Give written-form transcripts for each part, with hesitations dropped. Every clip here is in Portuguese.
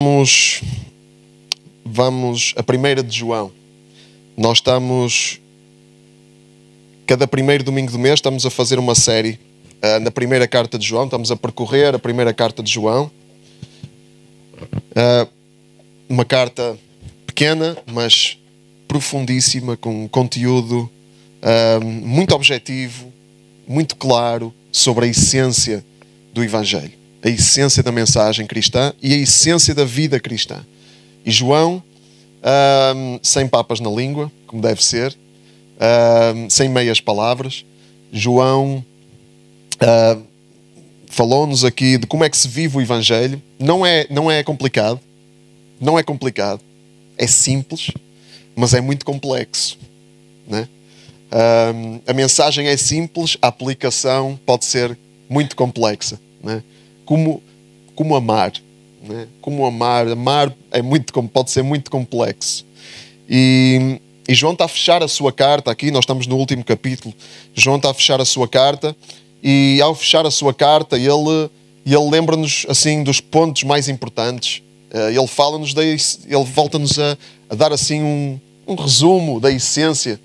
Vamos a 1 de João. Nós estamos, cada primeiro domingo do mês, estamos a fazer uma série na primeira carta de João. Estamos a percorrer a primeira carta de João. Uma carta pequena, mas profundíssima, com conteúdo muito objetivo, muito claro sobre a essência do Evangelho, a essência da mensagem cristã e a essência da vida cristã. E João, sem papas na língua, como deve ser, sem meias palavras, João falou-nos aqui de como é que se vive o Evangelho. Não é complicado, não é complicado, é simples, mas é muito complexo, né? A mensagem é simples, a aplicação pode ser muito complexa, né? Como amar, né? Como amar pode ser muito complexo. E João está a fechar a sua carta aqui. Nós estamos no último capítulo. João está a fechar a sua carta, e ao fechar a sua carta ele lembra-nos assim dos pontos mais importantes. Ele fala-nos, ele volta-nos a dar assim um resumo da essência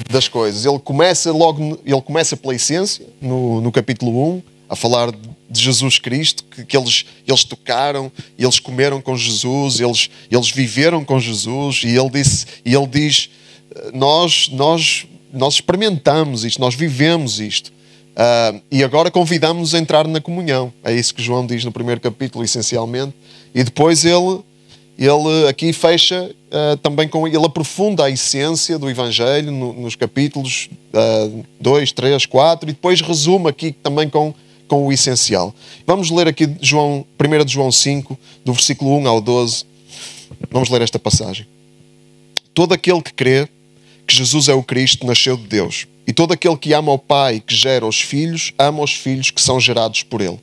das coisas. Ele começa pela essência no capítulo 1, a falar de Jesus Cristo, que eles tocaram, eles comeram com Jesus, eles viveram com Jesus, e ele diz nós experimentamos isto, nós vivemos isto, e agora convidamos-nos a entrar na comunhão. É isso que João diz no primeiro capítulo, essencialmente. E depois ele aqui fecha também ele aprofunda a essência do Evangelho nos capítulos 2, 3, 4, e depois resume aqui também com o essencial. Vamos ler aqui 1 de João 5, do versículo 1 ao 12. Vamos ler esta passagem. Todo aquele que crê que Jesus é o Cristo nasceu de Deus. E todo aquele que ama o Pai que gera os filhos, ama os filhos que são gerados por Ele.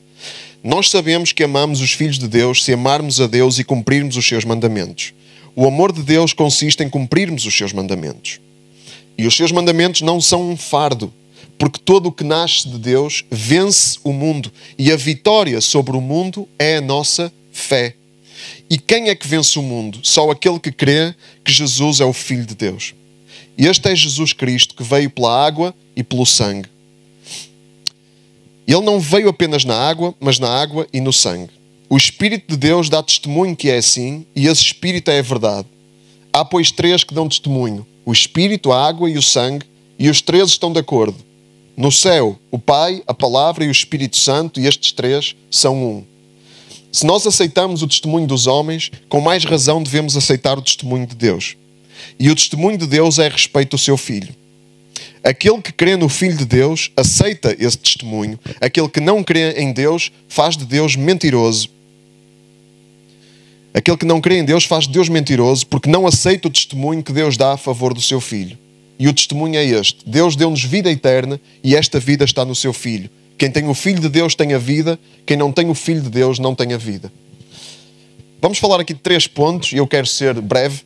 Nós sabemos que amamos os filhos de Deus se amarmos a Deus e cumprirmos os seus mandamentos. O amor de Deus consiste em cumprirmos os seus mandamentos. E os seus mandamentos não são um fardo, porque todo o que nasce de Deus vence o mundo, e a vitória sobre o mundo é a nossa fé. E quem é que vence o mundo? Só aquele que crê que Jesus é o Filho de Deus. E este é Jesus Cristo, que veio pela água e pelo sangue. Ele não veio apenas na água, mas na água e no sangue. O Espírito de Deus dá testemunho que é assim, e esse Espírito é a verdade. Há, pois, três que dão testemunho: o Espírito, a água e o sangue, e os três estão de acordo. No céu, o Pai, a Palavra e o Espírito Santo, e estes três são um. Se nós aceitamos o testemunho dos homens, com mais razão devemos aceitar o testemunho de Deus. E o testemunho de Deus é a respeito do seu Filho. Aquele que crê no Filho de Deus aceita esse testemunho. Aquele que não crê em Deus faz de Deus mentiroso. Aquele que não crê em Deus faz de Deus mentiroso, porque não aceita o testemunho que Deus dá a favor do seu Filho. E o testemunho é este: Deus deu-nos vida eterna, e esta vida está no seu Filho. Quem tem o Filho de Deus tem a vida, quem não tem o Filho de Deus não tem a vida. Vamos falar aqui de 3 pontos, e eu quero ser breve,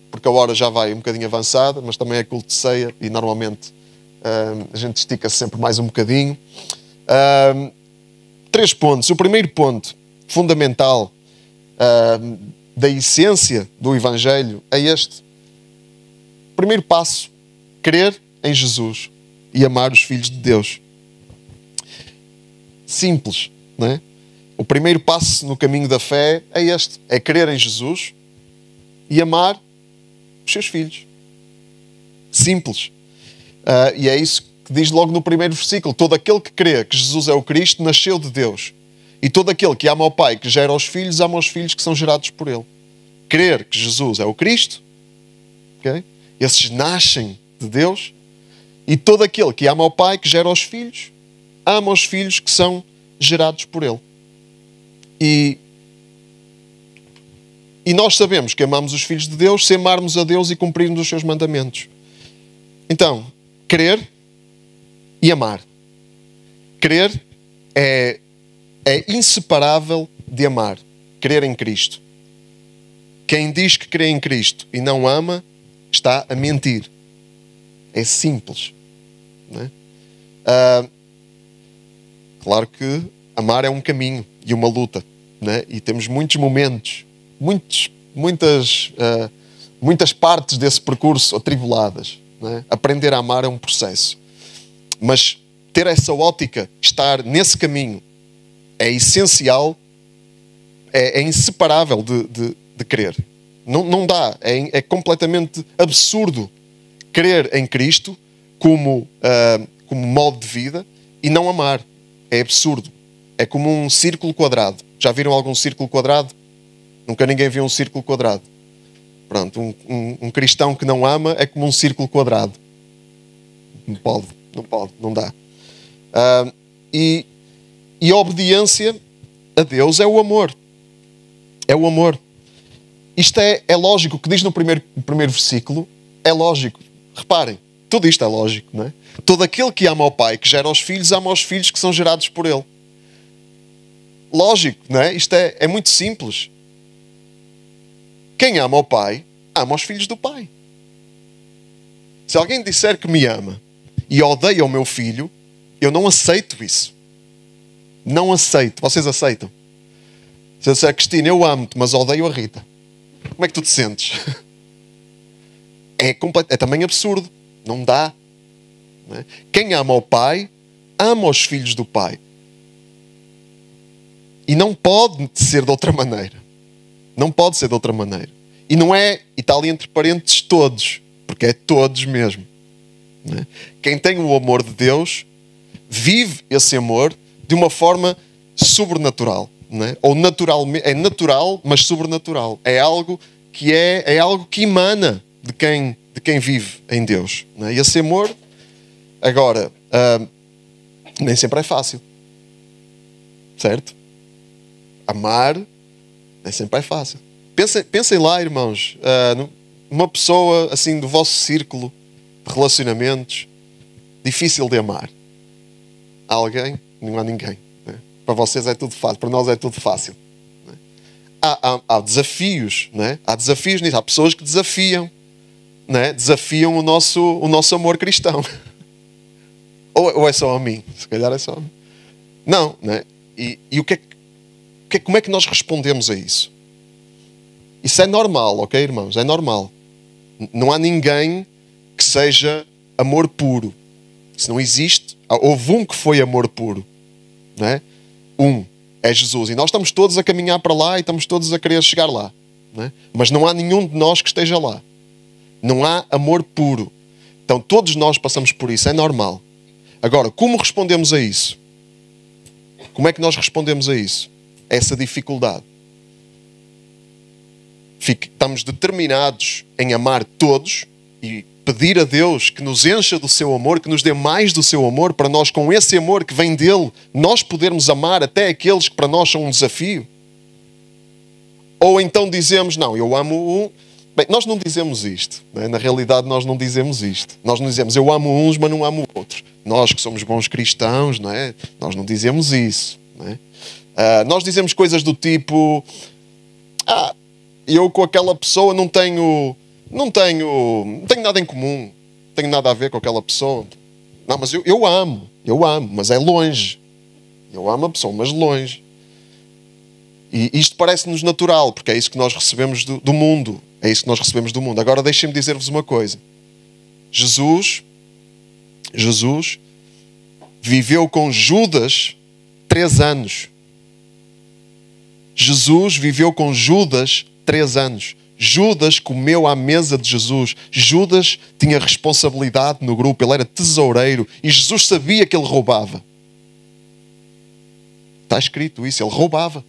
porque a hora já vai um bocadinho avançada, mas também é culto de ceia, e normalmente a gente estica sempre mais um bocadinho. 3 pontos. O primeiro ponto, fundamental, da essência do Evangelho, é este. Primeiro passo: crer em Jesus e amar os filhos de Deus. Simples, não é? O primeiro passo no caminho da fé é este: é crer em Jesus e amar os seus filhos. Simples. E é isso que diz logo no primeiro versículo: todo aquele que crê que Jesus é o Cristo nasceu de Deus. E todo aquele que ama o Pai que gera os filhos, ama os filhos que são gerados por Ele. Crer que Jesus é o Cristo, okay? Esses nascem de Deus. E todo aquele que ama o Pai que gera os filhos, ama os filhos que são gerados por Ele. E nós sabemos que amamos os filhos de Deus se amarmos a Deus e cumprirmos os seus mandamentos. Então, crer e amar. Crer é inseparável de amar. Crer em Cristo. Quem diz que crê em Cristo e não ama, está a mentir. É simples, não é? Claro que amar é um caminho e uma luta. né? E temos muitos momentos, muitas partes desse percurso atribuladas, né? Aprender a amar é um processo. Mas ter essa ótica, estar nesse caminho, é essencial, é inseparável de crer. Não dá, é completamente absurdo crer em Cristo como modo de vida e não amar. É absurdo. É como um círculo quadrado. Já viram algum círculo quadrado? Nunca ninguém viu um círculo quadrado. Pronto, um cristão que não ama é como um círculo quadrado. Não pode, não dá. E a obediência a Deus é o amor. É o amor. Isto é lógico. O que diz no primeiro versículo é lógico. Reparem, tudo isto é lógico, não é? Todo aquele que ama ao Pai, que gera os filhos, ama os filhos que são gerados por Ele. Lógico, não é? Isto é muito simples. Quem ama ao Pai, ama os filhos do Pai. Se alguém disser que me ama e odeia o meu filho, eu não aceito isso. Não aceito. Vocês aceitam? Se eu disser, Cristina, eu amo-te, mas odeio a Rita, como é que tu te sentes? É também absurdo. Não dá. Não é? Quem ama ao Pai, ama os filhos do Pai. E não pode ser de outra maneira. Não pode ser de outra maneira. E não é, e está ali entre parênteses, todos. Porque é todos mesmo. Não é? Quem tem o amor de Deus, vive esse amor de uma forma sobrenatural. Não é? Ou naturalmente, é natural, mas sobrenatural. É algo que emana de quem vive em Deus. Não é? E esse amor, agora, nem sempre é fácil. Certo? Amar nem sempre é fácil. Pensem lá, irmãos, numa pessoa assim do vosso círculo de relacionamentos, difícil de amar. Há alguém? Não há ninguém. Né? Para vocês é tudo fácil, para nós é tudo fácil. Né? Há desafios, né? Há desafios nisso. Há pessoas que desafiam, né? Desafiam o nosso amor cristão. ou é só a mim? Se calhar é só a mim. Não, né? E como é que nós respondemos a isso? Isso é normal, ok, irmãos? É normal. Não há ninguém que seja amor puro. Isso não existe. Houve um que foi amor puro. Não é? Um é Jesus. E nós estamos todos a caminhar para lá e estamos todos a querer chegar lá. Não é? Mas não há nenhum de nós que esteja lá. Não há amor puro. Então todos nós passamos por isso. É normal. Agora, como respondemos a isso? Como é que nós respondemos a isso? Essa dificuldade. Estamos determinados em amar todos e pedir a Deus que nos encha do seu amor, que nos dê mais do seu amor, para nós, com esse amor que vem dele, nós podermos amar até aqueles que para nós são um desafio? Ou então dizemos, não, eu amo um... Bem, nós não dizemos isto. Não é? Na realidade, nós não dizemos isto. Nós não dizemos, eu amo uns, mas não amo outros. Nós que somos bons cristãos, não é? Nós não dizemos isso. Não é? Nós dizemos coisas do tipo, eu com aquela pessoa não tenho nada em comum, não tenho nada a ver com aquela pessoa. Não, mas eu amo, mas é longe. Eu amo a pessoa, mas longe. E isto parece-nos natural, porque é isso que nós recebemos do mundo. É isso que nós recebemos do mundo. Agora deixem-me dizer-vos uma coisa. Jesus viveu com Judas 3 anos. Jesus viveu com Judas 3 anos. Judas comeu à mesa de Jesus. Judas tinha responsabilidade no grupo. Ele era tesoureiro. E Jesus sabia que ele roubava. Está escrito isso. Ele roubava.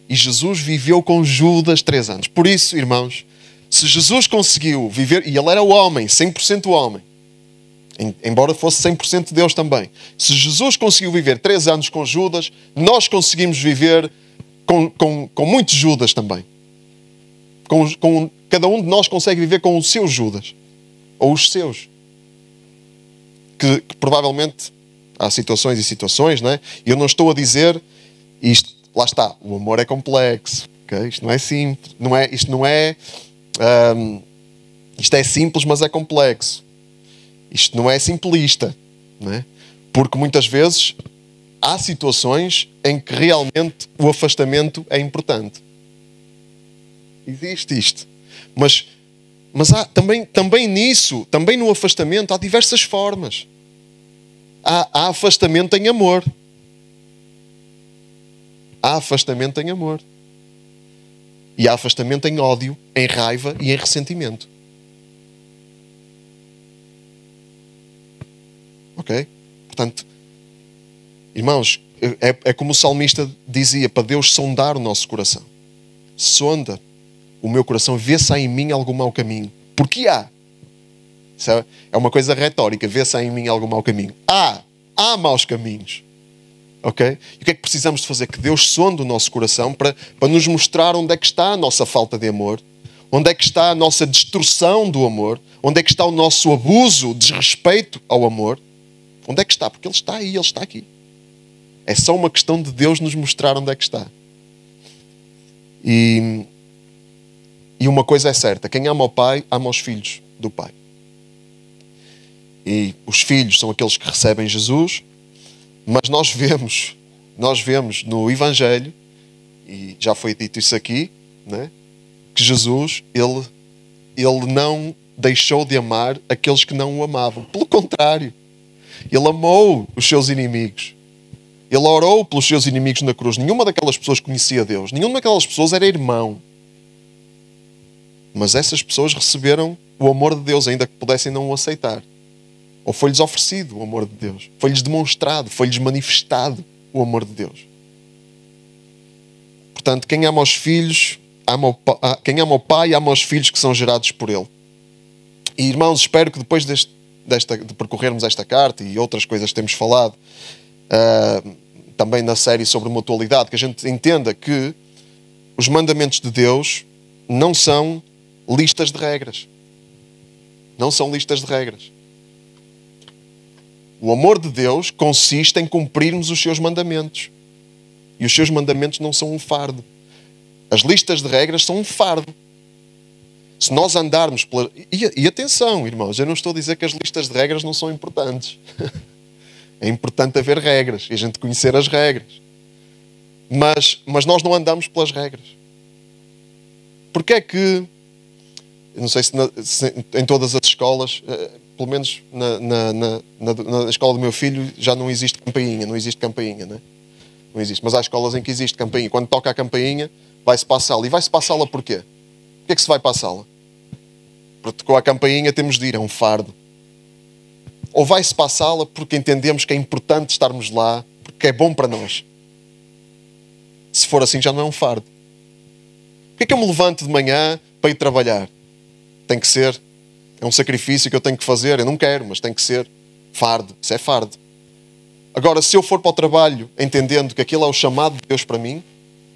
E Jesus viveu com Judas 3 anos. Por isso, irmãos, se Jesus conseguiu viver... E ele era o homem, 100% homem. Embora fosse 100% Deus também. Se Jesus conseguiu viver 3 anos com Judas, nós conseguimos viver com muitos Judas também. Cada um de nós consegue viver com o seu Judas. Ou os seus. Que provavelmente há situações e situações, não é? E eu não estou a dizer isto. Lá está. O amor é complexo. Okay? Isto não é simples. Isto é simples, mas é complexo. Isto não é simplista, não é? Porque muitas vezes há situações em que realmente o afastamento é importante. Existe isto. Mas há também nisso, também no afastamento, há diversas formas. Há afastamento em amor. Há afastamento em amor. E há afastamento em ódio, em raiva e em ressentimento. Ok? Portanto, irmãos, é como o salmista dizia, para Deus sondar o nosso coração. Sonda o meu coração, vê se há em mim algum mau caminho. Porque há. É uma coisa retórica, vê se há em mim algum mau caminho. Há maus caminhos. Ok? E o que é que precisamos de fazer? Que Deus sonde o nosso coração para nos mostrar onde é que está a nossa falta de amor, onde é que está a nossa distorção do amor, onde é que está o nosso abuso, desrespeito ao amor. Onde é que está? Porque Ele está aí, Ele está aqui. É só uma questão de Deus nos mostrar onde é que está. E uma coisa é certa, quem ama o Pai, ama os filhos do Pai. E os filhos são aqueles que recebem Jesus, mas nós vemos no Evangelho, e já foi dito isso aqui, né? Que Jesus, ele não deixou de amar aqueles que não o amavam. Pelo contrário, Ele amou os seus inimigos. Ele orou pelos seus inimigos na cruz. Nenhuma daquelas pessoas conhecia Deus. Nenhuma daquelas pessoas era irmão. Mas essas pessoas receberam o amor de Deus, ainda que pudessem não o aceitar. Ou foi-lhes oferecido o amor de Deus. Foi-lhes demonstrado, foi-lhes manifestado o amor de Deus. Portanto, quem ama os filhos, quem ama o Pai, ama os filhos que são gerados por Ele. E, irmãos, espero que depois de percorrermos esta carta e outras coisas que temos falado, também na série sobre mutualidade, que a gente entenda que os mandamentos de Deus não são listas de regras. Não são listas de regras. O amor de Deus consiste em cumprirmos os seus mandamentos. E os seus mandamentos não são um fardo. As listas de regras são um fardo. Se nós andarmos pela... E atenção, irmãos, eu não estou a dizer que as listas de regras não são importantes. É importante haver regras e a gente conhecer as regras. Mas nós não andamos pelas regras. Porque é que... Eu não sei se em todas as escolas, pelo menos na escola do meu filho, já não existe campainha. Não existe campainha, né? Não existe. Mas há escolas em que existe campainha. Quando toca a campainha, vai-se para a sala. E vai-se para a sala porquê? Porquê é que se vai para a sala? Porque tocou a campainha, temos de ir, é um fardo. Ou vai-se para a sala porque entendemos que é importante estarmos lá, porque é bom para nós. Se for assim, já não é um fardo. Porquê é que eu me levanto de manhã para ir trabalhar? Tem que ser. É um sacrifício que eu tenho que fazer. Eu não quero, mas tem que ser. Fardo. Isso é fardo. Agora, se eu for para o trabalho entendendo que aquilo é o chamado de Deus para mim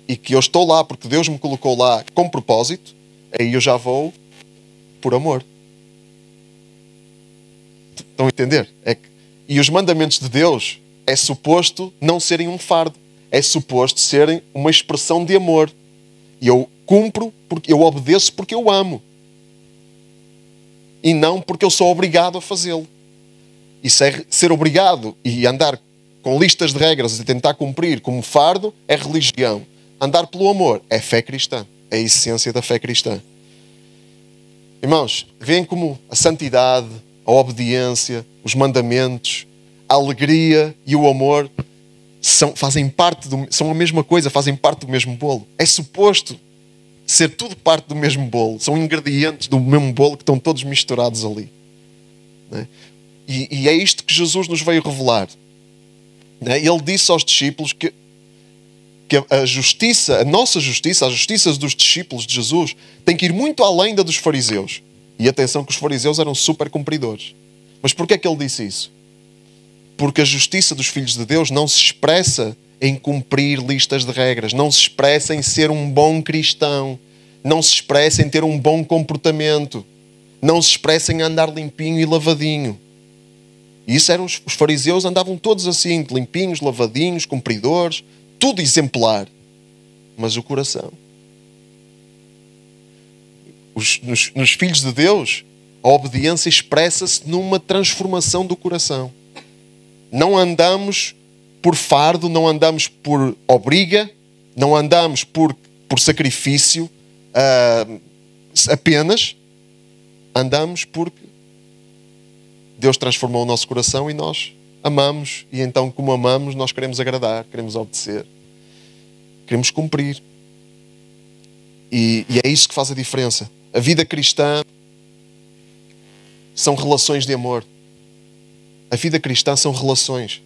e que eu estou lá porque Deus me colocou lá com propósito, aí eu já vou por amor. Estão a entender? E os mandamentos de Deus é suposto não serem um fardo. É suposto serem uma expressão de amor. E eu cumpro, porque eu obedeço porque eu amo. E não porque eu sou obrigado a fazê-lo. Isso é ser obrigado e andar com listas de regras e tentar cumprir como fardo é religião. Andar pelo amor é fé cristã. É a essência da fé cristã. Irmãos, veem como a santidade, a obediência, os mandamentos, a alegria e o amor fazem parte são a mesma coisa, fazem parte do mesmo bolo. É suposto ser tudo parte do mesmo bolo. São ingredientes do mesmo bolo que estão todos misturados ali. Né? E é isto que Jesus nos veio revelar. Né? Ele disse aos discípulos que a justiça, a nossa justiça, a justiça dos discípulos de Jesus, tem que ir muito além da dos fariseus. E atenção que os fariseus eram super cumpridores. Mas porquê é que ele disse isso? Porque a justiça dos filhos de Deus não se expressa em cumprir listas de regras, não se expressa em ser um bom cristão, não se expressa em ter um bom comportamento, não se expressa em andar limpinho e lavadinho. E isso eram os fariseus, andavam todos assim, limpinhos, lavadinhos, cumpridores, tudo exemplar. Mas o coração. Nos filhos de Deus, a obediência expressa-se numa transformação do coração. Não andamos por fardo, não andamos por obriga, não andamos por sacrifício apenas. Andamos porque Deus transformou o nosso coração e nós amamos. E então, como amamos, nós queremos agradar, queremos obedecer, queremos cumprir. E é isso que faz a diferença. A vida cristã são relações de amor. A vida cristã são relações.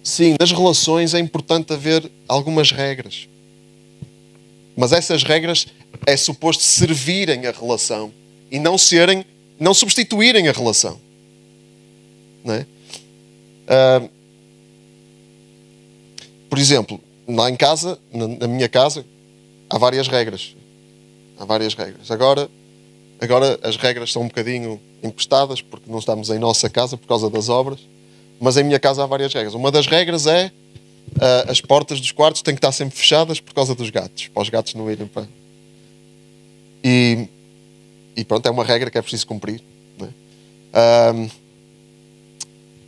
Sim, nas relações é importante haver algumas regras. Mas essas regras é suposto servirem a relação e não substituírem a relação. Não é? Por exemplo, lá em casa, na minha casa, há várias regras. Agora as regras são um bocadinho emprestadas porque não estamos em nossa casa por causa das obras. Mas em minha casa há várias regras. Uma das regras é as portas dos quartos têm que estar sempre fechadas por causa dos gatos. Para os gatos não irem para... E pronto, é uma regra que é preciso cumprir. Não é?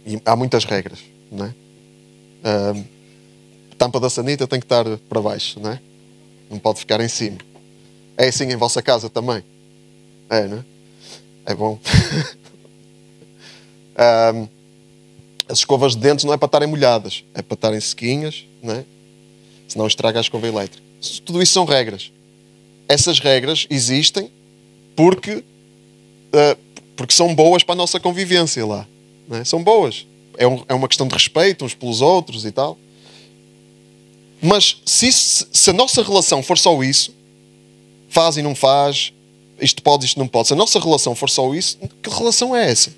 E há muitas regras. Não é? A tampa da sanita tem que estar para baixo. Não é? Não pode ficar em cima. É assim em vossa casa também. É, não é? É bom. As escovas de dentes não é para estarem molhadas, é para estarem sequinhas, não é? Senão estraga a escova elétrica. Tudo isso são regras. Essas regras existem porque são boas para a nossa convivência lá. Não é? São boas. É uma questão de respeito uns pelos outros e tal. Mas se a nossa relação for só isso, faz e não faz, isto pode, isto não pode. Se a nossa relação for só isso, que relação é essa?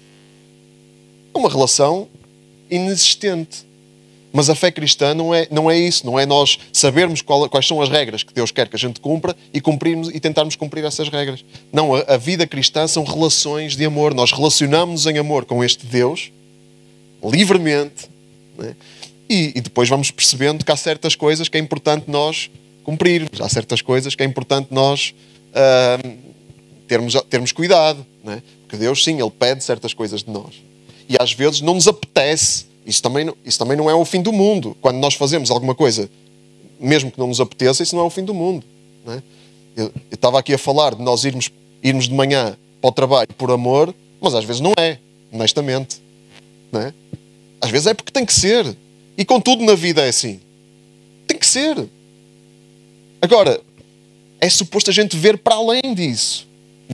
É uma relação inexistente. Mas a fé cristã não é isso. Não é nós sabermos quais são as regras que Deus quer que a gente cumpra e cumprirmos e tentarmos cumprir essas regras. Não, a vida cristã são relações de amor. Nós relacionamos-nos em amor com este Deus, livremente, né? E depois vamos percebendo que há certas coisas que é importante nós cumprirmos. Há certas coisas que é importante nós termos cuidado, né? Porque Deus, sim, Ele pede certas coisas de nós. E às vezes não nos apetece. Isso também não é o fim do mundo. Quando nós fazemos alguma coisa, mesmo que não nos apeteça, isso não é o fim do mundo. Não é? Eu estava aqui a falar de nós irmos de manhã para o trabalho por amor, mas às vezes não é, honestamente. Não é? Às vezes é porque tem que ser. E com tudo na vida é assim. Tem que ser. Agora, é suposto a gente ver para além disso.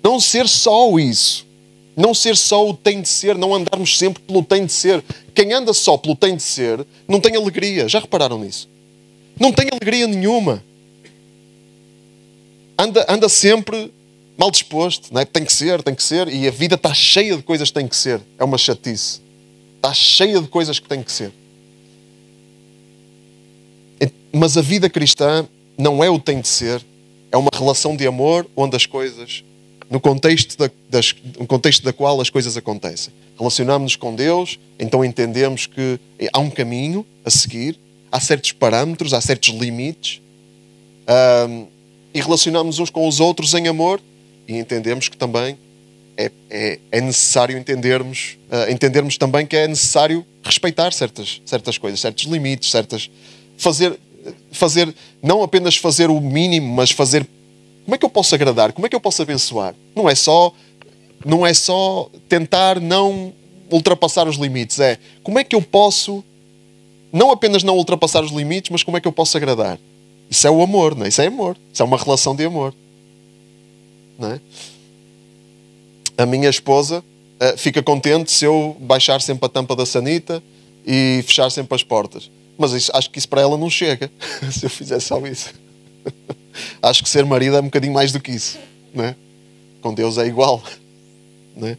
Não ser só isso. Não ser só o tem de ser, não andarmos sempre pelo tem de ser. Quem anda só pelo tem de ser, não tem alegria. Já repararam nisso? Não tem alegria nenhuma. Anda sempre mal disposto. Não é? Tem que ser. E a vida está cheia de coisas que tem que ser. É uma chatice. Está cheia de coisas que tem que ser. Mas a vida cristã não é o tem de ser. É uma relação de amor onde as coisas... No contexto da qual as coisas acontecem. Relacionamos-nos com Deus, então entendemos que há um caminho a seguir, há certos parâmetros, há certos limites, e relacionamos uns com os outros em amor, e entendemos que também é necessário entendermos também que é necessário respeitar certas coisas, certos limites, fazer, não apenas fazer o mínimo, mas fazer. Como é que eu posso agradar? Como é que eu posso abençoar? Não é só tentar não ultrapassar os limites. É como é que eu posso não apenas não ultrapassar os limites, mas como é que eu posso agradar? Isso é o amor, não é? Isso é amor. Isso é uma relação de amor. Não é? A minha esposa fica contente se eu baixar sempre a tampa da sanita e fechar sempre as portas. Mas acho que isso para ela não chega. Se eu fizer só isso. Acho que ser marido é um bocadinho mais do que isso, não é? Com Deus é igual, não é?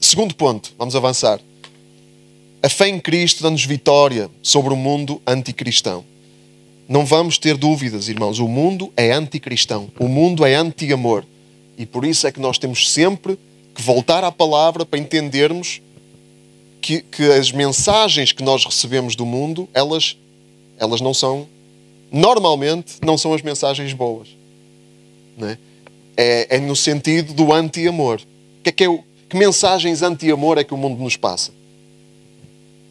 Segundo ponto, vamos avançar. A fé em Cristo dá-nos vitória sobre o mundo anticristão. Não vamos ter dúvidas, irmãos. O mundo é anticristão. O mundo é anti-amor. E por isso é que nós temos sempre que voltar à palavra para entendermos que as mensagens que nós recebemos do mundo, elas não são... Normalmente não são as mensagens boas. Não é? É no sentido do anti-amor. Que mensagens anti-amor é que o mundo nos passa?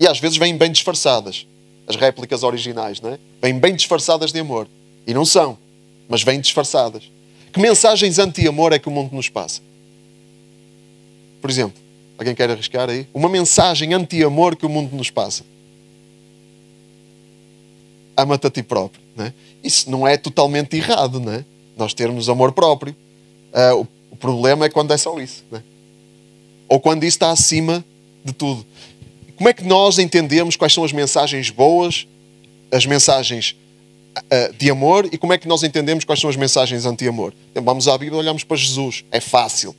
E às vezes vêm bem disfarçadas. As réplicas originais, não é? Vêm bem disfarçadas de amor. E não são, mas vêm disfarçadas. Que mensagens anti-amor é que o mundo nos passa? Por exemplo, alguém quer arriscar aí? Uma mensagem anti-amor que o mundo nos passa. Ama-te a ti próprio, não é? Isso não é totalmente errado, não é? Nós termos amor próprio. O problema é quando é só isso, não é? Ou quando isso está acima de tudo. Como é que nós entendemos quais são as mensagens boas, as mensagens de amor, e como é que nós entendemos quais são as mensagens anti-amor? Então, vamos à Bíblia e olhamos para Jesus. É fácil.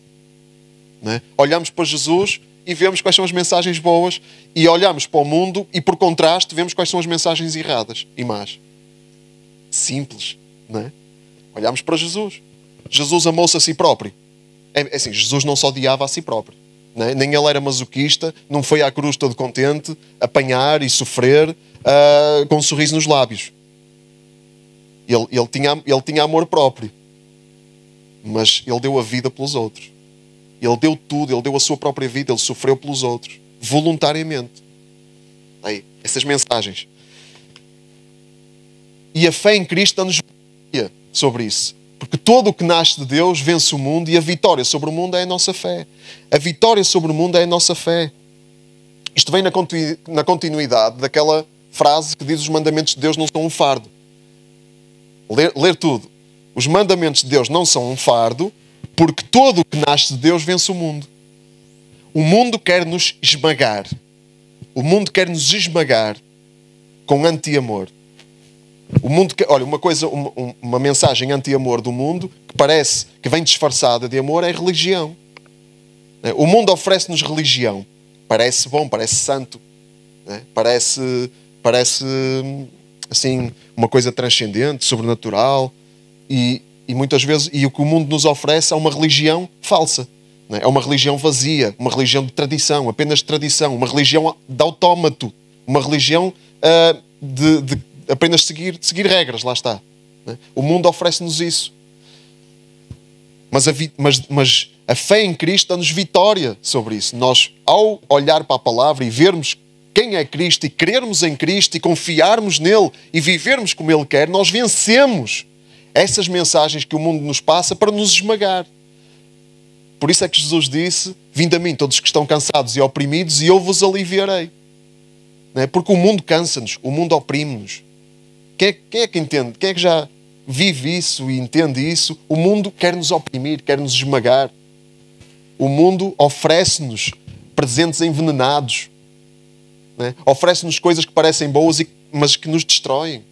Não é? Olhamos para Jesus e vemos quais são as mensagens boas, e olhamos para o mundo e, por contraste, vemos quais são as mensagens erradas e más. Simples. Não é? Olhamos para Jesus. Jesus amou-se a si próprio. É assim, Jesus não se odiava a si próprio. Não é? Nem ele era masoquista, não foi à cruz todo contente, apanhar e sofrer com um sorriso nos lábios. Ele tinha amor próprio, mas ele deu a vida pelos outros. Ele deu tudo, ele deu a sua própria vida, ele sofreu pelos outros, voluntariamente. Aí, essas mensagens. E a fé em Cristo dá-nos vitória sobre isso. Porque todo o que nasce de Deus vence o mundo, e a vitória sobre o mundo é a nossa fé. A vitória sobre o mundo é a nossa fé. Isto vem na continuidade daquela frase que diz: os mandamentos de Deus não são um fardo. Ler tudo. Os mandamentos de Deus não são um fardo, porque todo o que nasce de Deus vence o mundo. O mundo quer nos esmagar. O mundo quer nos esmagar com anti-amor. O mundo quer, olha, uma mensagem anti-amor do mundo que parece que vem disfarçada de amor é religião. O mundo oferece-nos religião. Parece bom, parece santo. Parece assim, uma coisa transcendente, sobrenatural, e muitas vezes, e o que o mundo nos oferece é uma religião falsa, não é? É uma religião vazia, uma religião de tradição, apenas de tradição, uma religião de autómato, uma religião de apenas seguir regras, lá está, não é? O mundo oferece-nos isso, mas a fé em Cristo dá-nos vitória sobre isso. Nós, ao olhar para a palavra e vermos quem é Cristo, e crermos em Cristo, e confiarmos nele, e vivermos como ele quer, nós vencemos essas mensagens que o mundo nos passa para nos esmagar. Por isso é que Jesus disse: vinde a mim todos que estão cansados e oprimidos, e eu vos aliviarei. Não é? Porque o mundo cansa-nos, o mundo oprime-nos. Quem é que entende? Quem é que já vive isso e entende isso? O mundo quer nos oprimir, quer nos esmagar. O mundo oferece-nos presentes envenenados. É? Oferece-nos coisas que parecem boas, mas que nos destroem.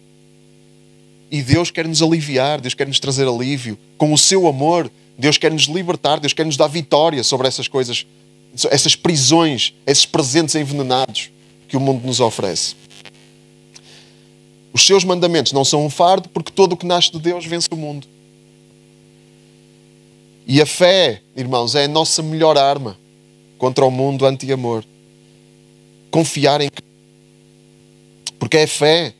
E Deus quer nos aliviar, Deus quer nos trazer alívio. Com o seu amor, Deus quer nos libertar, Deus quer nos dar vitória sobre essas coisas, essas prisões, esses presentes envenenados que o mundo nos oferece. Os seus mandamentos não são um fardo, porque todo o que nasce de Deus vence o mundo. E a fé, irmãos, é a nossa melhor arma contra o mundo anti-amor. Confiar em Cristo. Porque é a fé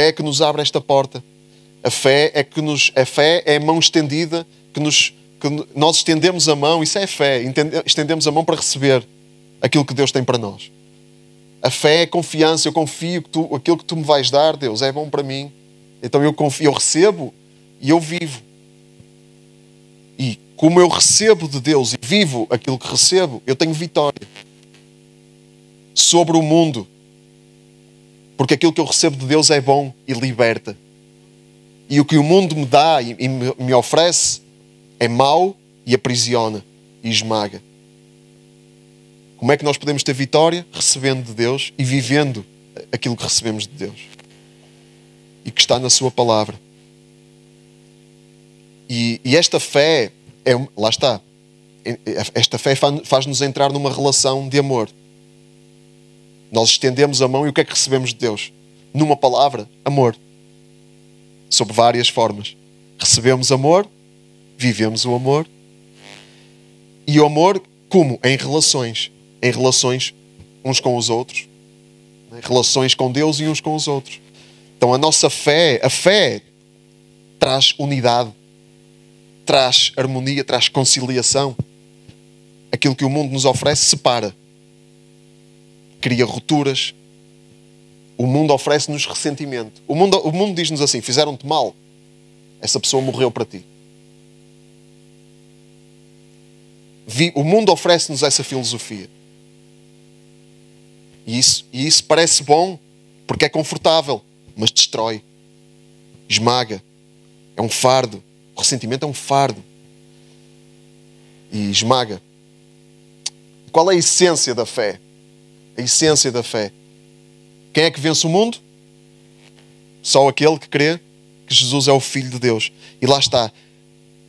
é que nos abre esta porta. A fé é a mão estendida que nós estendemos a mão. Isso é fé. Estendemos a mão para receber aquilo que Deus tem para nós. A fé é confiança. Eu confio que aquilo que tu me vais dar, Deus, é bom para mim. Então eu confio, eu recebo e eu vivo. E como eu recebo de Deus e vivo aquilo que recebo, eu tenho vitória sobre o mundo. Porque aquilo que eu recebo de Deus é bom e liberta. E o que o mundo me dá e me oferece é mau e aprisiona e esmaga. Como é que nós podemos ter vitória? Recebendo de Deus e vivendo aquilo que recebemos de Deus. E que está na sua palavra. E esta fé, lá está. Esta fé faz-nos entrar numa relação de amor. Nós estendemos a mão e o que é que recebemos de Deus? Numa palavra, amor. Sob várias formas. Recebemos amor, vivemos o amor. E o amor, como? Em relações. Em relações uns com os outros. Em relações com Deus e uns com os outros. Então a nossa fé, a fé traz unidade, traz harmonia, traz conciliação. Aquilo que o mundo nos oferece separa. Cria rupturas, O mundo oferece-nos ressentimento. O mundo diz-nos assim: fizeram-te mal, essa pessoa morreu para ti. O mundo oferece-nos essa filosofia. E isso parece bom, porque é confortável, mas destrói, esmaga. É um fardo. O ressentimento é um fardo. E esmaga. Qual é a essência da fé? A essência da fé. Quem é que vence o mundo? Só aquele que crê que Jesus é o Filho de Deus. E lá está.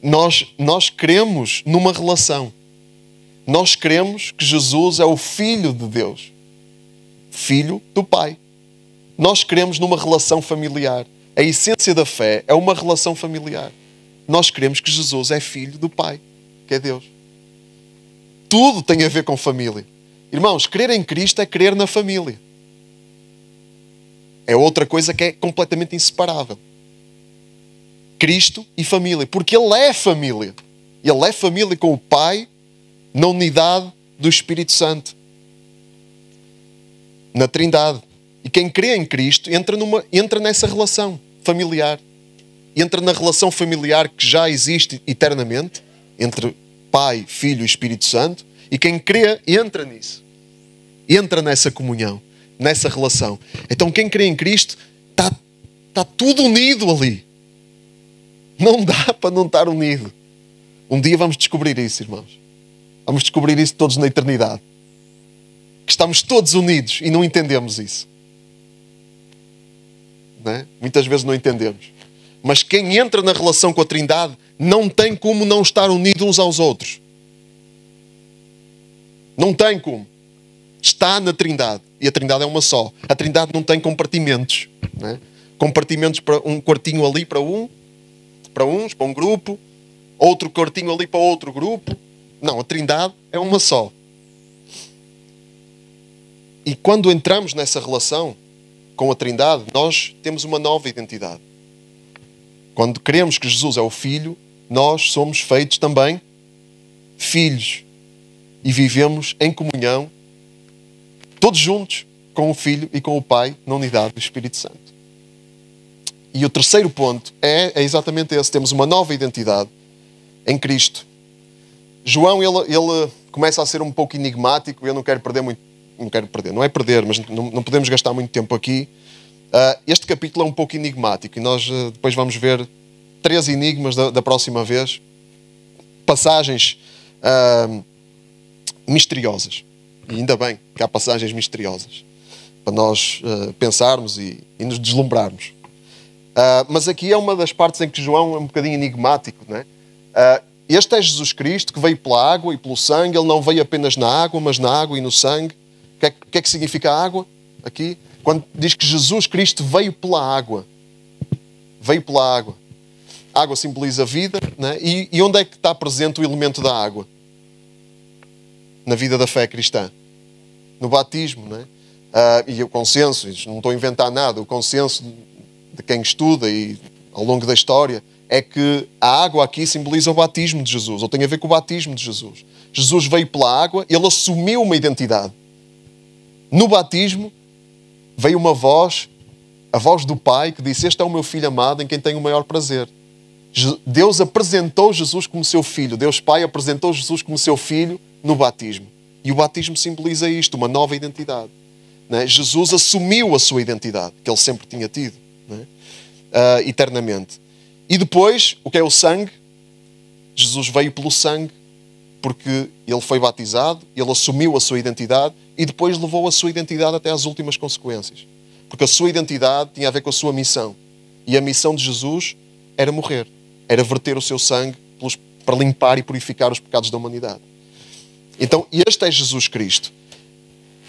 Nós cremos numa relação. Nós cremos que Jesus é o Filho de Deus. Filho do Pai. Nós cremos numa relação familiar. A essência da fé é uma relação familiar. Nós cremos que Jesus é Filho do Pai, que é Deus. Tudo tem a ver com família. Irmãos, crer em Cristo é crer na família. É outra coisa que é completamente inseparável. Cristo e família. Porque Ele é família. Ele é família com o Pai na unidade do Espírito Santo. Na Trindade. E quem crê em Cristo entra nessa relação familiar. Entra na relação familiar que já existe eternamente entre Pai, Filho e Espírito Santo. E quem crê entra nisso. Entra nessa comunhão, nessa relação. Então quem crê em Cristo está tudo unido ali. Não dá para não estar unido. Um dia vamos descobrir isso, irmãos. Vamos descobrir isso todos na eternidade. Que estamos todos unidos e não entendemos isso. Não é? Muitas vezes não entendemos. Mas quem entra na relação com a Trindade não tem como não estar unido uns aos outros. Não tem como. Está na Trindade. E a Trindade é uma só. A Trindade não tem compartimentos. Não é? Compartimentos para um quartinho ali para uns, para um grupo. Outro quartinho ali para outro grupo. Não, a Trindade é uma só. E quando entramos nessa relação com a Trindade, nós temos uma nova identidade. Quando cremos que Jesus é o Filho, nós somos feitos também filhos. E vivemos em comunhão, todos juntos, com o Filho e com o Pai, na unidade do Espírito Santo. E o terceiro ponto é exatamente esse. Temos uma nova identidade em Cristo. João, ele começa a ser um pouco enigmático. Eu não quero perder muito. Não é perder, mas não podemos gastar muito tempo aqui. Este capítulo é um pouco enigmático. E nós depois vamos ver 3 enigmas da próxima vez. Passagens misteriosas. E ainda bem que há passagens misteriosas. Para nós pensarmos e nos deslumbrarmos. Mas aqui é uma das partes em que João é um bocadinho enigmático, não é? Este é Jesus Cristo que veio pela água e pelo sangue. Ele não veio apenas na água, mas na água e no sangue. O que é que significa água? Aqui, quando diz que Jesus Cristo veio pela água. Veio pela água. A água simboliza a vida, não é? E onde é que está presente o elemento da água? Na vida da fé cristã. No batismo, não é? E o consenso, não estou a inventar nada, o consenso de quem estuda e ao longo da história é que a água aqui simboliza o batismo de Jesus, ou tem a ver com o batismo de Jesus. Jesus veio pela água, ele assumiu uma identidade. No batismo veio uma voz, a voz do Pai, que disse: este é o meu Filho amado em quem tenho o maior prazer. Deus apresentou Jesus como seu Filho. Deus Pai apresentou Jesus como seu Filho no batismo. E o batismo simboliza isto, uma nova identidade. Não é? Jesus assumiu a sua identidade, que ele sempre tinha tido, não é? Eternamente. E depois, o que é o sangue? Jesus veio pelo sangue, porque ele foi batizado, ele assumiu a sua identidade e depois levou a sua identidade até às últimas consequências. Porque a sua identidade tinha a ver com a sua missão. E a missão de Jesus era morrer. Era verter o seu sangue para limpar e purificar os pecados da humanidade. Então, este é Jesus Cristo.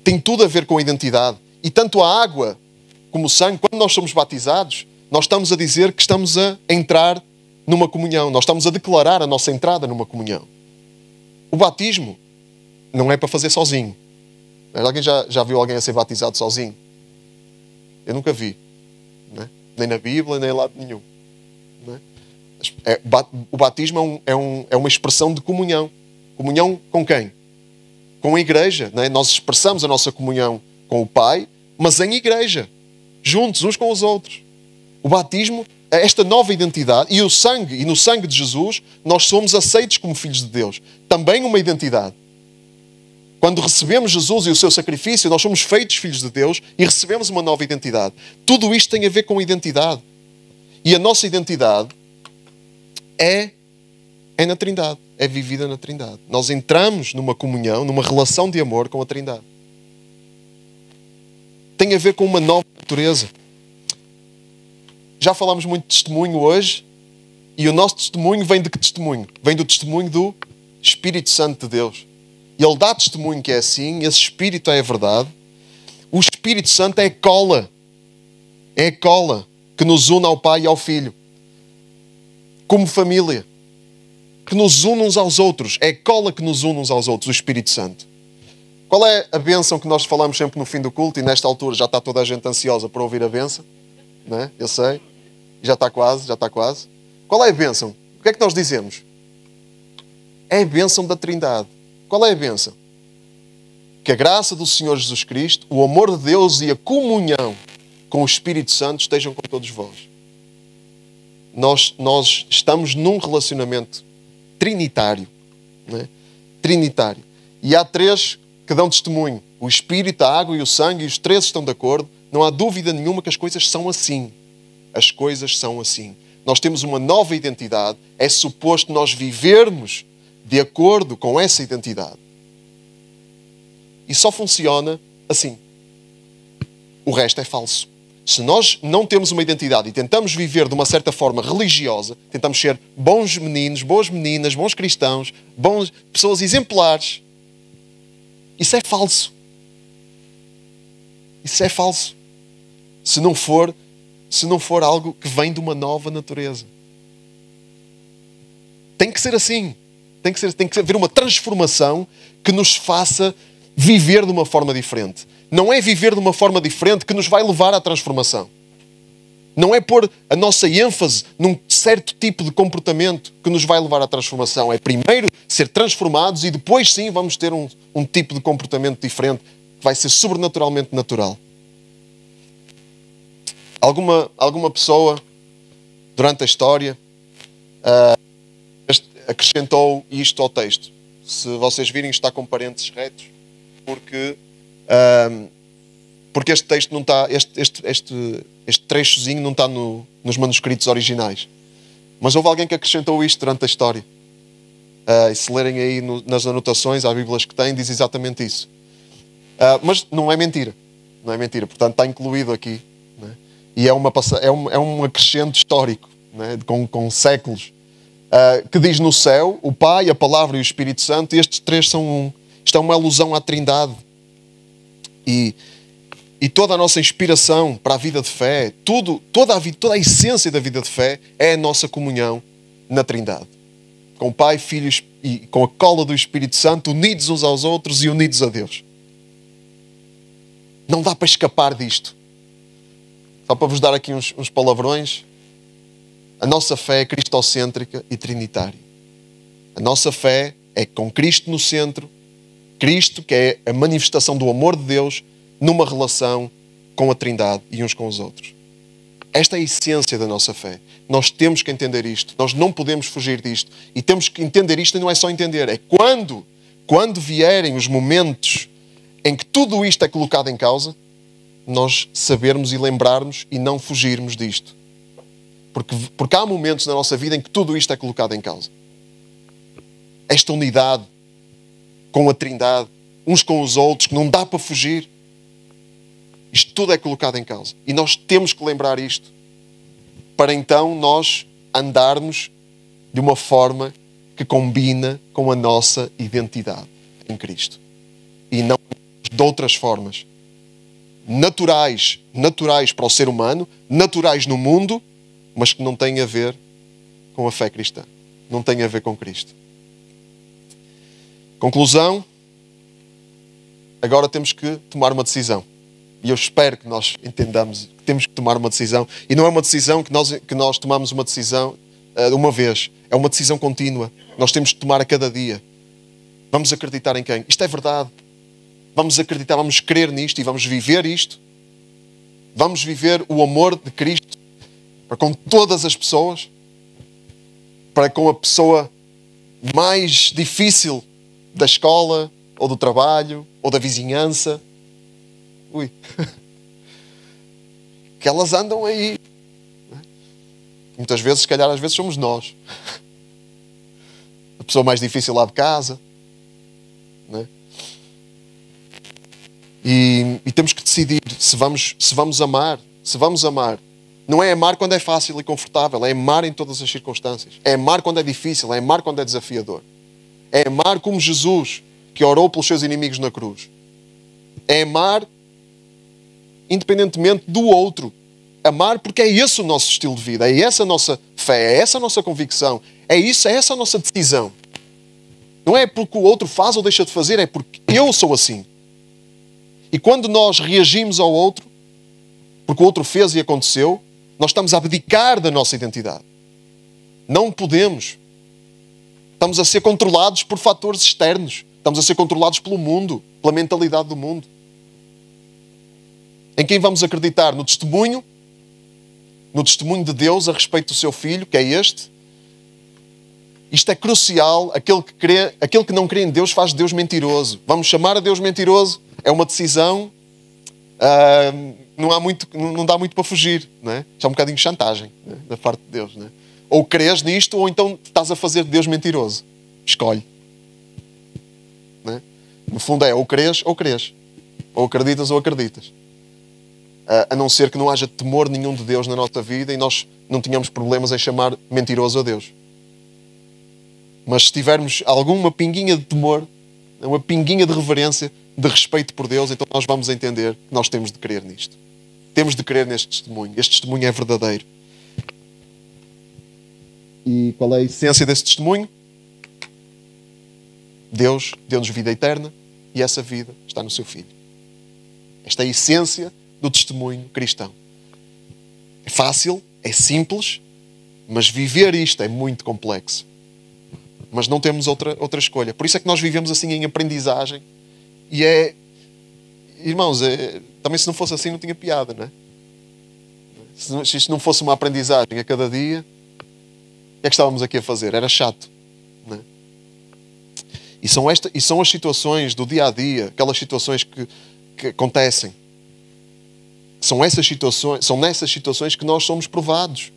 Tem tudo a ver com a identidade. E tanto a água como o sangue, quando nós somos batizados, nós estamos a dizer que estamos a entrar numa comunhão. Nós estamos a declarar a nossa entrada numa comunhão. O batismo não é para fazer sozinho. Alguém já viu alguém a ser batizado sozinho? Eu nunca vi. Não é? Nem na Bíblia, nem em lado nenhum. Não é? O batismo é uma expressão de comunhão. Comunhão com quem? Com a igreja. Não é? Nós expressamos a nossa comunhão com o Pai, mas em igreja. juntos, uns com os outros. O batismo é esta nova identidade, e no sangue de Jesus, nós somos aceitos como filhos de Deus. Também uma identidade. Quando recebemos Jesus e o seu sacrifício, nós somos feitos filhos de Deus e recebemos uma nova identidade. Tudo isto tem a ver com identidade. E a nossa identidade é na Trindade. É vivida na Trindade. Nós entramos numa comunhão, numa relação de amor com a Trindade. Tem a ver com uma nova natureza. Já falámos muito de testemunho hoje, e o nosso testemunho vem de que testemunho? Vem do testemunho do Espírito Santo de Deus. E Ele dá testemunho que é assim, esse Espírito é a verdade. O Espírito Santo é a cola. É a cola que nos une ao Pai e ao Filho. Como família. Que nos une uns aos outros. É a cola que nos une uns aos outros, o Espírito Santo. Qual é a bênção que nós falamos sempre no fim do culto? E nesta altura já está toda a gente ansiosa para ouvir a bênção. Não é? Eu sei. Já está quase. Qual é a bênção? O que é que nós dizemos? É a bênção da Trindade. Qual é a bênção? Que a graça do Senhor Jesus Cristo, o amor de Deus e a comunhão com o Espírito Santo estejam com todos vós. Nós estamos num relacionamento trinitário. Não é? Trinitário. E há três que dão testemunho. O Espírito, a água e o sangue, e os três estão de acordo. Não há dúvida nenhuma que as coisas são assim. As coisas são assim. Nós temos uma nova identidade. É suposto nós vivermos de acordo com essa identidade. E só funciona assim. O resto é falso. Se nós não temos uma identidade e tentamos viver de uma certa forma religiosa, tentamos ser bons meninos, boas meninas, bons cristãos, pessoas exemplares, isso é falso. Isso é falso. Se não for algo que vem de uma nova natureza. Tem que ser assim. Tem que haver uma transformação que nos faça viver de uma forma diferente. Não é viver de uma forma diferente que nos vai levar à transformação. Não é pôr a nossa ênfase num certo tipo de comportamento que nos vai levar à transformação. É primeiro ser transformados e depois sim vamos ter um tipo de comportamento diferente que vai ser sobrenaturalmente natural. Alguma pessoa, durante a história, acrescentou isto ao texto. Se vocês virem, está com parênteses retos, porque este texto não está, este trechozinho não está nos manuscritos originais. Mas houve alguém que acrescentou isto durante a história. E se lerem aí nas anotações, há Bíblias que têm, diz exatamente isso. Mas não é mentira. Não é mentira. Portanto, está incluído aqui. Não é? E é um acrescento histórico, não é? com séculos. Que diz no céu, o Pai, a Palavra e o Espírito Santo, e estes três são um. Isto é uma alusão à Trindade. E toda a nossa inspiração para a vida de fé, toda a essência da vida de fé é a nossa comunhão na Trindade. Com o Pai, Filho e com a cola do Espírito Santo, unidos uns aos outros e unidos a Deus. Não dá para escapar disto. Só para vos dar aqui uns palavrões. A nossa fé é cristocêntrica e trinitária. A nossa fé é com Cristo no centro. Cristo, que é a manifestação do amor de Deus, numa relação com a Trindade e uns com os outros. Esta é a essência da nossa fé. Nós temos que entender isto. Nós não podemos fugir disto. E temos que entender isto, e não é só entender. É quando vierem os momentos em que tudo isto é colocado em causa, nós sabermos e lembrarmos e não fugirmos disto. Porque há momentos na nossa vida em que tudo isto é colocado em causa. Esta unidade com a Trindade, uns com os outros, que não dá para fugir. Isto tudo é colocado em causa. E nós temos que lembrar isto. Para então nós andarmos de uma forma que combina com a nossa identidade em Cristo. E não de outras formas. Naturais para o ser humano, naturais no mundo, mas que não têm a ver com a fé cristã. Não têm a ver com Cristo. Conclusão. Agora temos que tomar uma decisão. E eu espero que nós entendamos que temos que tomar uma decisão. E não é uma decisão que nós tomamos uma decisão de uma vez. É uma decisão contínua. Nós temos que tomar a cada dia. Vamos acreditar em quem? Isto é verdade. Vamos acreditar, vamos crer nisto e vamos viver isto. Vamos viver o amor de Cristo para com todas as pessoas, para com a pessoa mais difícil da escola, ou do trabalho, ou da vizinhança. Ui. Que elas andam aí. Muitas vezes, se calhar, às vezes somos nós. A pessoa mais difícil lá de casa. Né? E temos que decidir se vamos amar. Se vamos amar. Não é amar quando é fácil e confortável. É amar em todas as circunstâncias. É amar quando é difícil. É amar quando é desafiador. É amar como Jesus, que orou pelos seus inimigos na cruz. É amar independentemente do outro. Amar porque é esse o nosso estilo de vida. É essa a nossa fé. É essa a nossa convicção. É essa a nossa decisão. Não é porque o outro faz ou deixa de fazer. É porque eu sou assim. E quando nós reagimos ao outro, porque o outro fez e aconteceu, nós estamos a abdicar da nossa identidade. Não podemos. Estamos a ser controlados por fatores externos. Estamos a ser controlados pelo mundo, pela mentalidade do mundo. Em quem vamos acreditar? No testemunho de Deus a respeito do seu Filho, que é este. Isto é crucial. Aquele que não crê em Deus faz Deus mentiroso. Vamos chamar a Deus mentiroso? É uma decisão. Não dá muito para fugir. Não é? Isto é um bocadinho de chantagem, né? Da parte de Deus. Não é? Ou crês nisto, ou então estás a fazer de Deus mentiroso. Escolhe. Não é? No fundo é ou crês ou crês. Ou acreditas ou acreditas. A não ser que não haja temor nenhum de Deus na nossa vida e nós não tenhamos problemas em chamar mentiroso a Deus. Mas se tivermos alguma pinguinha de temor, uma pinguinha de reverência, de respeito por Deus, então nós vamos entender que nós temos de crer nisto. Temos de crer neste testemunho. Este testemunho é verdadeiro. E qual é a essência desse testemunho? Deus deu-nos vida eterna e essa vida está no seu Filho. Esta é a essência do testemunho cristão. É fácil, é simples, mas viver isto é muito complexo. Mas não temos outra escolha. Por isso é que nós vivemos assim em aprendizagem. E irmãos, também se não fosse assim não tinha piada, não é? Se isto não fosse uma aprendizagem a cada dia, o que é que estávamos aqui a fazer? Era chato, não é? E são as situações do dia a dia, aquelas situações que acontecem. São nessas situações que nós somos provados.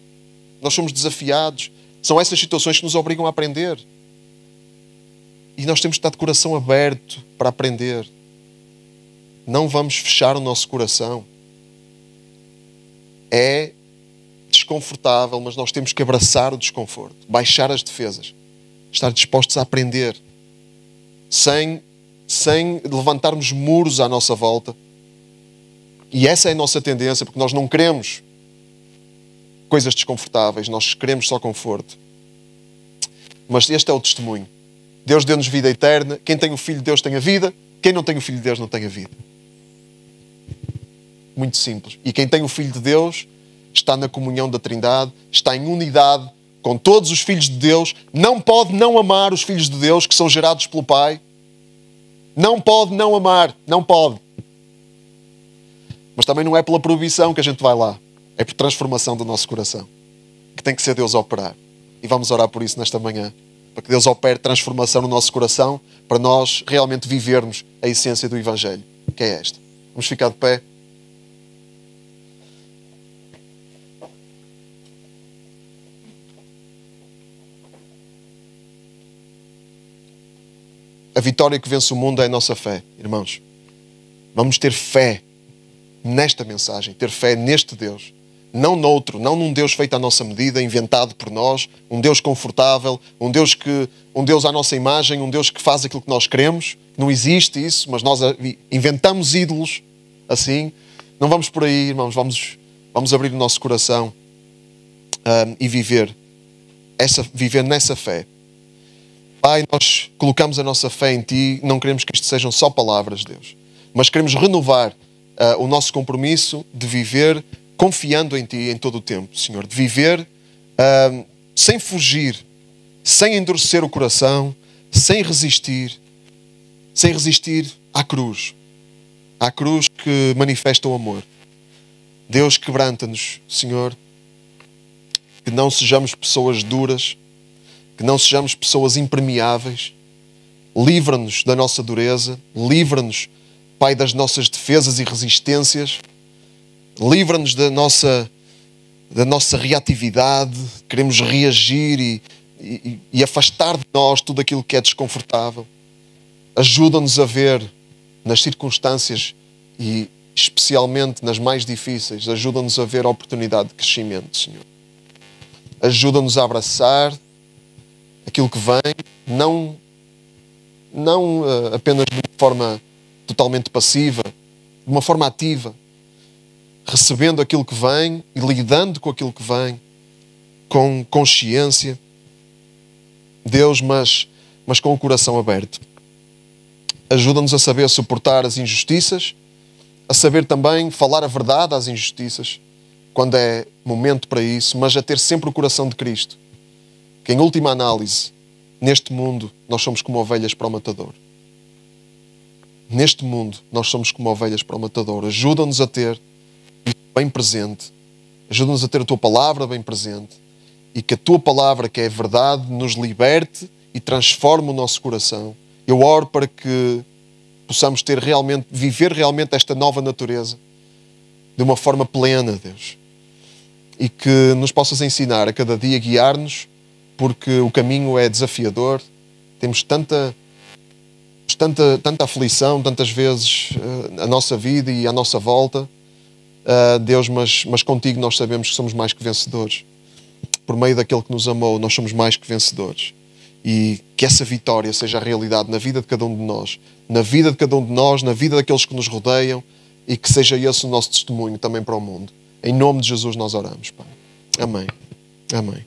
Nós somos desafiados. São essas situações que nos obrigam a aprender. E nós temos que estar de coração aberto para aprender. Não vamos fechar o nosso coração. É desconfortável, mas nós temos que abraçar o desconforto. Baixar as defesas. Estar dispostos a aprender. Sem levantarmos muros à nossa volta. E essa é a nossa tendência, porque nós não queremos coisas desconfortáveis, nós queremos só conforto. Mas este é o testemunho. Deus deu-nos vida eterna. Quem tem o Filho de Deus tem a vida. Quem não tem o Filho de Deus não tem a vida. Muito simples. E quem tem o Filho de Deus está na comunhão da Trindade, está em unidade com todos os filhos de Deus. Não pode não amar os filhos de Deus que são gerados pelo Pai. Não pode não amar. Não pode. Mas também não é pela proibição que a gente vai lá. É por transformação do nosso coração. Que tem que ser Deus a operar. E vamos orar por isso nesta manhã. Para que Deus opere transformação no nosso coração, para nós realmente vivermos a essência do Evangelho, que é esta. Vamos ficar de pé. A vitória que vence o mundo é a nossa fé, irmãos. Vamos ter fé nesta mensagem, ter fé neste Deus. Não noutro, não num Deus feito à nossa medida, inventado por nós, um Deus confortável, um Deus à nossa imagem, um Deus que faz aquilo que nós queremos. Não existe isso, mas nós inventamos ídolos assim. Não vamos por aí, irmãos, vamos abrir o nosso coração e viver nessa fé. Pai, nós colocamos a nossa fé em Ti, não queremos que isto sejam só palavras, Deus, mas queremos renovar o nosso compromisso de viver confiando em Ti em todo o tempo, Senhor. De viver sem fugir, sem endurecer o coração, sem resistir à cruz que manifesta o amor. Deus, quebranta-nos, Senhor, que não sejamos pessoas duras, que não sejamos pessoas impermeáveis. Livra-nos da nossa dureza, livra-nos, Pai, das nossas defesas e resistências, livra-nos da nossa reatividade, queremos reagir e afastar de nós tudo aquilo que é desconfortável. Ajuda-nos a ver nas circunstâncias e especialmente nas mais difíceis, ajuda-nos a ver a oportunidade de crescimento, Senhor. Ajuda-nos a abraçar aquilo que vem, não apenas de uma forma totalmente passiva, de uma forma ativa, recebendo aquilo que vem e lidando com aquilo que vem, com consciência. Deus, mas com o coração aberto. Ajuda-nos a saber suportar as injustiças, a saber também falar a verdade às injustiças, quando é momento para isso, mas a ter sempre o coração de Cristo. Que em última análise, neste mundo, nós somos como ovelhas para o matador. Neste mundo, nós somos como ovelhas para o matador. Ajuda-nos a ter isso bem presente. Ajuda-nos a ter a Tua palavra bem presente. E que a Tua palavra, que é verdade, nos liberte e transforme o nosso coração. Eu oro para que possamos viver realmente esta nova natureza de uma forma plena, Deus. E que nos possas ensinar a cada dia, guiar-nos, porque o caminho é desafiador. Temos tanta aflição, tantas vezes a nossa vida e à nossa volta. Deus, mas contigo nós sabemos que somos mais que vencedores. Por meio daquele que nos amou, nós somos mais que vencedores. E que essa vitória seja a realidade na vida de cada um de nós. Na vida de cada um de nós, na vida daqueles que nos rodeiam. E que seja esse o nosso testemunho também para o mundo. Em nome de Jesus nós oramos, Pai. Amém. Amém.